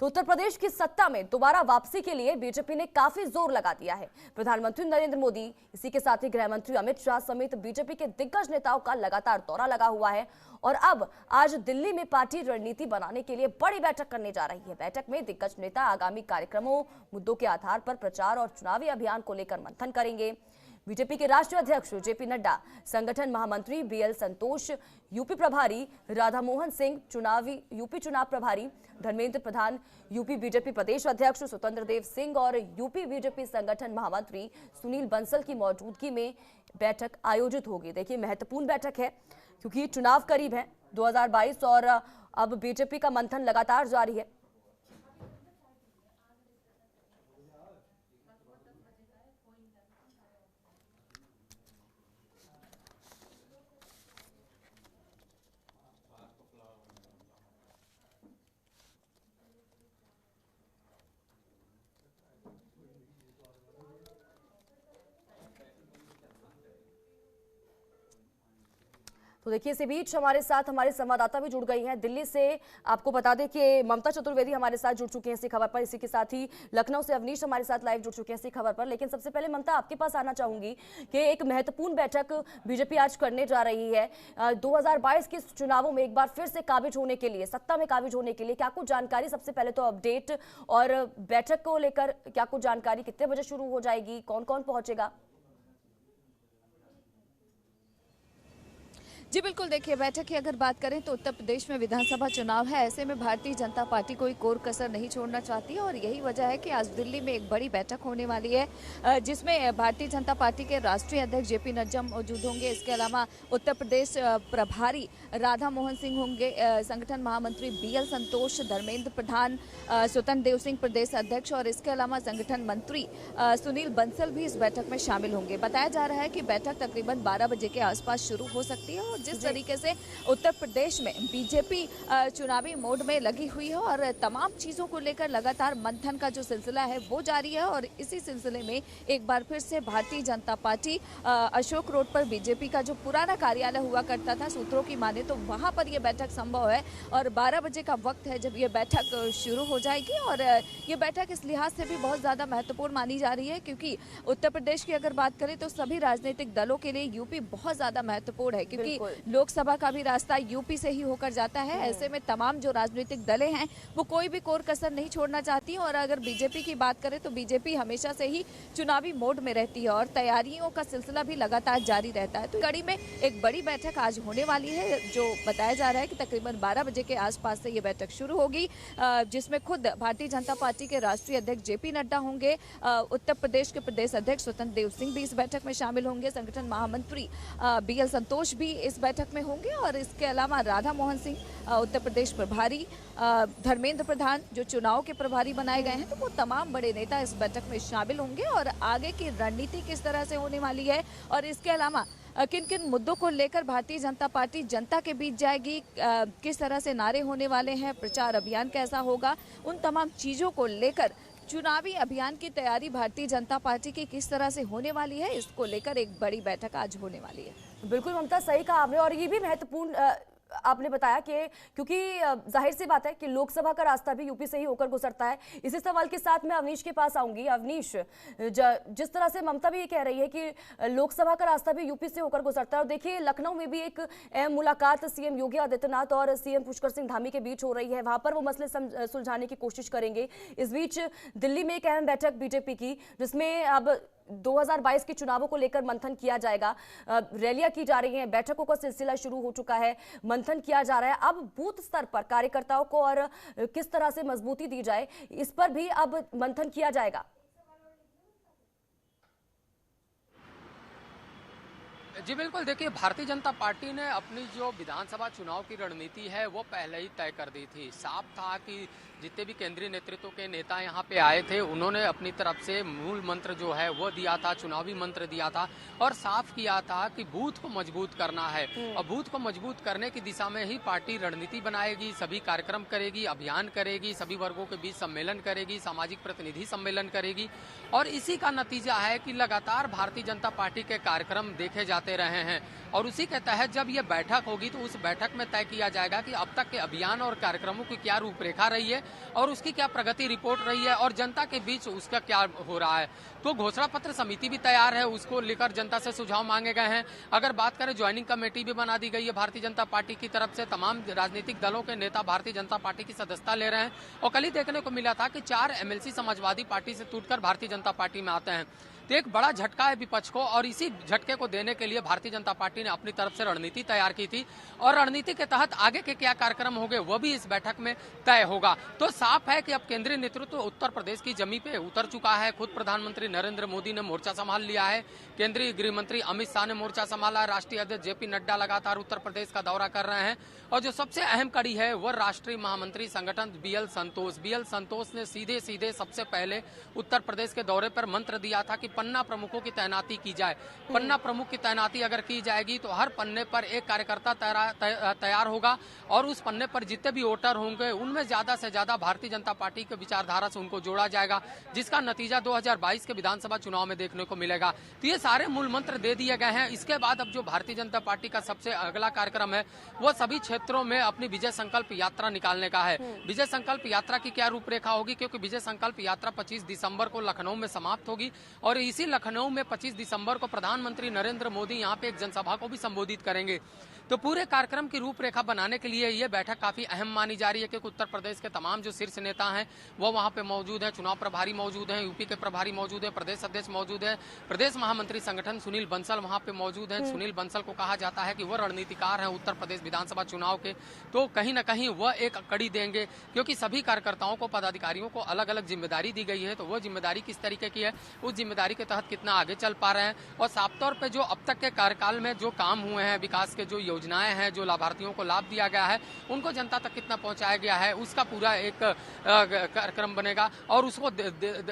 तो उत्तर प्रदेश की सत्ता में दोबारा वापसी के लिए बीजेपी ने काफी जोर लगा दिया है। प्रधानमंत्री नरेंद्र मोदी, इसी के साथ ही गृह मंत्री अमित शाह समेत बीजेपी के दिग्गज नेताओं का लगातार दौरा लगा हुआ है और अब आज दिल्ली में पार्टी रणनीति बनाने के लिए बड़ी बैठक करने जा रही है। बैठक में दिग्गज नेता आगामी कार्यक्रमों, मुद्दों के आधार पर प्रचार और चुनावी अभियान को लेकर मंथन करेंगे। बीजेपी के राष्ट्रीय अध्यक्ष जेपी नड्डा, संगठन महामंत्री बीएल संतोष, यूपी प्रभारी राधा मोहन सिंह, यूपी चुनाव प्रभारी धर्मेंद्र प्रधान, यूपी बीजेपी प्रदेश अध्यक्ष स्वतंत्र देव सिंह और यूपी बीजेपी संगठन महामंत्री सुनील बंसल की मौजूदगी में बैठक आयोजित होगी। देखिए, महत्वपूर्ण बैठक है क्योंकि चुनाव करीब है 2022 और अब बीजेपी का मंथन लगातार जारी है। तो देखिए, इसी बीच हमारे साथ हमारे संवाददाता भी जुड़ गई हैं दिल्ली से। आपको बता दें कि ममता चतुर्वेदी हमारे साथ जुड़ चुके हैं इसी खबर पर। इसी के साथ ही लखनऊ से अवनीश हमारे साथ लाइव जुड़ चुके हैं इसी खबर पर। लेकिन सबसे पहले ममता, आपके पास आना चाहूंगी कि एक महत्वपूर्ण बैठक बीजेपी आज करने जा रही है 2022 के चुनावों में एक बार फिर से काबिज होने के लिए, सत्ता में काबिज होने के लिए। क्या कुछ जानकारी, सबसे पहले तो अपडेट, और बैठक को लेकर क्या कुछ जानकारी, कितने बजे शुरू हो जाएगी, कौन कौन पहुंचेगा? जी बिल्कुल, देखिए, बैठक की अगर बात करें तो उत्तर प्रदेश में विधानसभा चुनाव है। ऐसे में भारतीय जनता पार्टी कोई कोर कसर नहीं छोड़ना चाहती है और यही वजह है कि आज दिल्ली में एक बड़ी बैठक होने वाली है जिसमें भारतीय जनता पार्टी के राष्ट्रीय अध्यक्ष जेपी नड्डा मौजूद होंगे। इसके अलावा उत्तर प्रदेश प्रभारी राधा मोहन सिंह होंगे, संगठन महामंत्री बीएल संतोष, धर्मेंद्र प्रधान, स्वतंत्र देव सिंह प्रदेश अध्यक्ष और इसके अलावा संगठन मंत्री सुनील बंसल भी इस बैठक में शामिल होंगे। बताया जा रहा है कि बैठक तकरीबन 12 बजे के आसपास शुरू हो सकती है। जिस तरीके से उत्तर प्रदेश में बीजेपी चुनावी मोड में लगी हुई है और तमाम चीजों को लेकर लगातार मंथन का जो सिलसिला है वो जारी है और इसी सिलसिले में एक बार फिर से भारतीय जनता पार्टी अशोक रोड पर बीजेपी का जो पुराना कार्यालय हुआ करता था, सूत्रों की माने तो वहां पर यह बैठक संभव है और 12 बजे का वक्त है जब ये बैठक शुरू हो जाएगी। और ये बैठक इस लिहाज से भी बहुत ज्यादा महत्वपूर्ण मानी जा रही है क्योंकि उत्तर प्रदेश की अगर बात करें तो सभी राजनीतिक दलों के लिए यूपी बहुत ज्यादा महत्वपूर्ण है क्योंकि लोकसभा का भी रास्ता यूपी से ही होकर जाता है। ऐसे में तमाम जो राजनीतिक दलें हैं वो कोई भी कोर कसर नहीं छोड़ना चाहती और अगर बीजेपी की बात करें तो बीजेपी हमेशा से ही चुनावी मोड में रहती है और तैयारियों का सिलसिला भी लगातार जारी रहता है। तो कड़ी में एक बड़ी बैठक आज होने वाली है जो बताया जा रहा है कि तकरीबन 12 बजे के आसपास से ये बैठक शुरू होगी जिसमें खुद भारतीय जनता पार्टी के राष्ट्रीय अध्यक्ष जेपी नड्डा होंगे, उत्तर प्रदेश के प्रदेश अध्यक्ष स्वतंत्र देव सिंह भी इस बैठक में शामिल होंगे, संगठन महामंत्री बीएल संतोष भी इस बैठक में होंगे और इसके अलावा राधा मोहन सिंह उत्तर प्रदेश प्रभारी, धर्मेंद्र प्रधान जो चुनाव के प्रभारी बनाए गए हैं, तो वो तमाम बड़े नेता इस बैठक में शामिल होंगे और आगे की रणनीति किस तरह से होने वाली है और इसके अलावा किन किन मुद्दों को लेकर भारतीय जनता पार्टी जनता के बीच जाएगी, किस तरह से नारे होने वाले हैं, प्रचार अभियान कैसा होगा, उन तमाम चीजों को लेकर चुनावी अभियान की तैयारी भारतीय जनता पार्टी की किस तरह से होने वाली है, इसको लेकर एक बड़ी बैठक आज होने वाली है। बिल्कुल ममता, सही कहा आपने और ये भी महत्वपूर्ण आपने बताया कि क्योंकि जाहिर सी बात है कि लोकसभा का रास्ता भी यूपी से ही होकर गुजरता है। इसी सवाल के साथ मैं अवनीश के पास आऊंगी। अवनीश, जिस तरह से ममता भी ये कह रही है कि लोकसभा का रास्ता भी यूपी से होकर गुजरता है और देखिए लखनऊ में भी एक अहम मुलाकात सीएम योगी आदित्यनाथ और सीएम पुष्कर सिंह धामी के बीच हो रही है, वहां पर वो मसले सुलझाने की कोशिश करेंगे। इस बीच दिल्ली में एक अहम बैठक बीजेपी की जिसमें अब 2022 के चुनावों को लेकर मंथन किया जाएगा, रैलियां की जा रही हैं, बैठकों का सिलसिला शुरू हो चुका है, मंथन किया जा रहा है। अब बूथ स्तर पर कार्यकर्ताओं को और किस तरह से मजबूती दी जाए, इस पर भी अब मंथन किया जाएगा। जी बिल्कुल, देखिए, भारतीय जनता पार्टी ने अपनी जो विधानसभा चुनाव की रणनीति है वो पहले ही तय कर दी थी। साफ था कि जितने भी केंद्रीय नेतृत्व के नेता यहाँ पे आए थे उन्होंने अपनी तरफ से मूल मंत्र जो है वो दिया था, चुनावी मंत्र दिया था और साफ किया था कि बूथ को मजबूत करना है और बूथ को मजबूत करने की दिशा में ही पार्टी रणनीति बनाएगी, सभी कार्यक्रम करेगी, अभियान करेगी, सभी वर्गों के बीच सम्मेलन करेगी, सामाजिक प्रतिनिधि सम्मेलन करेगी और इसी का नतीजा है कि लगातार भारतीय जनता पार्टी के कार्यक्रम देखे जाते रहे हैं और उसी के तहत जब ये बैठक होगी तो उस बैठक में तय किया जाएगा कि अब तक के अभियान और कार्यक्रमों की क्या रूपरेखा रही है और उसकी क्या प्रगति रिपोर्ट रही है और जनता के बीच उसका क्या हो रहा है। तो घोषणा पत्र समिति भी तैयार है, उसको लेकर जनता से सुझाव मांगे गए हैं। अगर बात करें, ज्वाइनिंग कमेटी भी बना दी गई है भारतीय जनता पार्टी की तरफ से। तमाम राजनीतिक दलों के नेता भारतीय जनता पार्टी की सदस्यता ले रहे हैं और कल ही देखने को मिला था कि 4 एमएलसी समाजवादी पार्टी से टूटकर भारतीय जनता पार्टी में आते हैं। तो एक बड़ा झटका है विपक्ष को और इसी झटके को देने के लिए भारतीय जनता पार्टी ने अपनी तरफ से रणनीति तैयार की थी और रणनीति के तहत आगे के क्या कार्यक्रम होंगे वो भी इस बैठक में तय होगा। तो साफ है कि अब केंद्रीय नेतृत्व उत्तर प्रदेश की जमीन पे उतर चुका है। खुद प्रधानमंत्री नरेंद्र मोदी ने मोर्चा संभाल लिया है, केंद्रीय गृह मंत्री अमित शाह ने मोर्चा संभाला है, राष्ट्रीय अध्यक्ष जेपी नड्डा लगातार उत्तर प्रदेश का दौरा कर रहे हैं और जो सबसे अहम कड़ी है वह राष्ट्रीय महामंत्री संगठन बीएल संतोष ने सीधे सीधे सबसे पहले उत्तर प्रदेश के दौरे पर मंत्र दिया था कि पन्ना प्रमुखों की तैनाती की जाए। पन्ना प्रमुख की तैनाती अगर की जाएगी तो हर पन्ने पर एक कार्यकर्ता तैयार होगा और उस पन्ने पर जितने भी वोटर होंगे उनमें ज्यादा से ज्यादा भारतीय जनता पार्टी के विचारधारा से उनको जोड़ा जाएगा, जिसका नतीजा 2022 के विधानसभा चुनाव में देखने को मिलेगा। तो ये सारे मूल मंत्र दे दिए गए हैं। इसके बाद अब जो भारतीय जनता पार्टी का सबसे अगला कार्यक्रम है वो सभी क्षेत्रों में अपनी विजय संकल्प यात्रा निकालने का है। विजय संकल्प यात्रा की क्या रूपरेखा होगी, क्योंकि विजय संकल्प यात्रा 25 दिसंबर को लखनऊ में समाप्त होगी और इसी लखनऊ में 25 दिसंबर को प्रधानमंत्री नरेंद्र मोदी यहाँ पे एक जनसभा को भी संबोधित करेंगे। तो पूरे कार्यक्रम की रूपरेखा बनाने के लिए ये बैठक काफी अहम मानी जा रही है, क्योंकि उत्तर प्रदेश के तमाम जो शीर्ष नेता हैं वो वहाँ पे मौजूद हैं, चुनाव प्रभारी मौजूद हैं, यूपी के प्रभारी मौजूद हैं, प्रदेश अध्यक्ष मौजूद है, प्रदेश महामंत्री संगठन सुनील बंसल वहाँ पे मौजूद हैं। सुनील बंसल को कहा जाता है कि वह रणनीतिकार हैं उत्तर प्रदेश विधानसभा चुनाव के, तो कहीं न कहीं वह एक कड़ी देंगे, क्योंकि सभी कार्यकर्ताओं को, पदाधिकारियों को अलग अलग जिम्मेदारी दी गई है। तो वह जिम्मेदारी किस तरीके की है, उस जिम्मेदारी के तहत कितना आगे चल पा रहे हैं और साफ तौर पर जो अब तक के कार्यकाल में जो काम हुए हैं, विकास के जो योजनाएं हैं, जो लाभार्थियों को लाभ दिया गया है, उनको जनता तक कितना पहुंचाया गया है, उसका पूरा एक कार्यक्रम बनेगा और उसको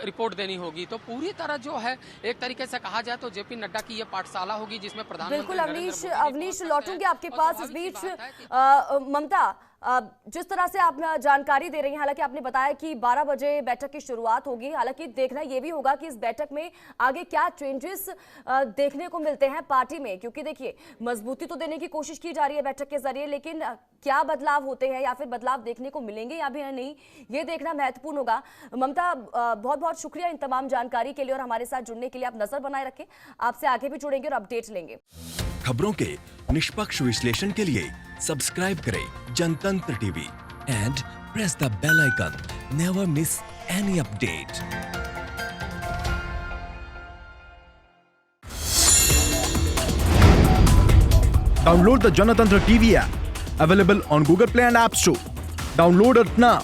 रिपोर्ट देनी होगी। तो पूरी तरह जो है एक तरीके से कहा जाए तो जेपी नड्डा की ये पाठशाला होगी जिसमें बिल्कुल अवनीश लौटूंगी आपके पास। इस बीच ममता, जिस तरह से आप जानकारी दे रही हैं, हालांकि आपने बताया कि 12 बजे बैठक की शुरुआत होगी, हालांकि देखना यह भी होगा कि इस बैठक में आगे क्या चेंजेस देखने को मिलते हैं पार्टी में, क्योंकि देखिए मजबूती तो देने की कोशिश की जा रही है बैठक के जरिए, लेकिन क्या बदलाव होते हैं या फिर बदलाव देखने को मिलेंगे या भी नहीं, ये देखना महत्वपूर्ण होगा। ममता, बहुत बहुत शुक्रिया इन तमाम जानकारी के लिए और हमारे साथ जुड़ने के लिए। आप नजर बनाए रखें, आपसे आगे भी जुड़ेंगे और अपडेट लेंगे। खबरों के निष्पक्ष विश्लेषण के लिए सब्सक्राइब करें Janatantra TV and press the bell icon. Never miss any update. Download the Janatantra TV app, available on Google Play and App Store. Download it now.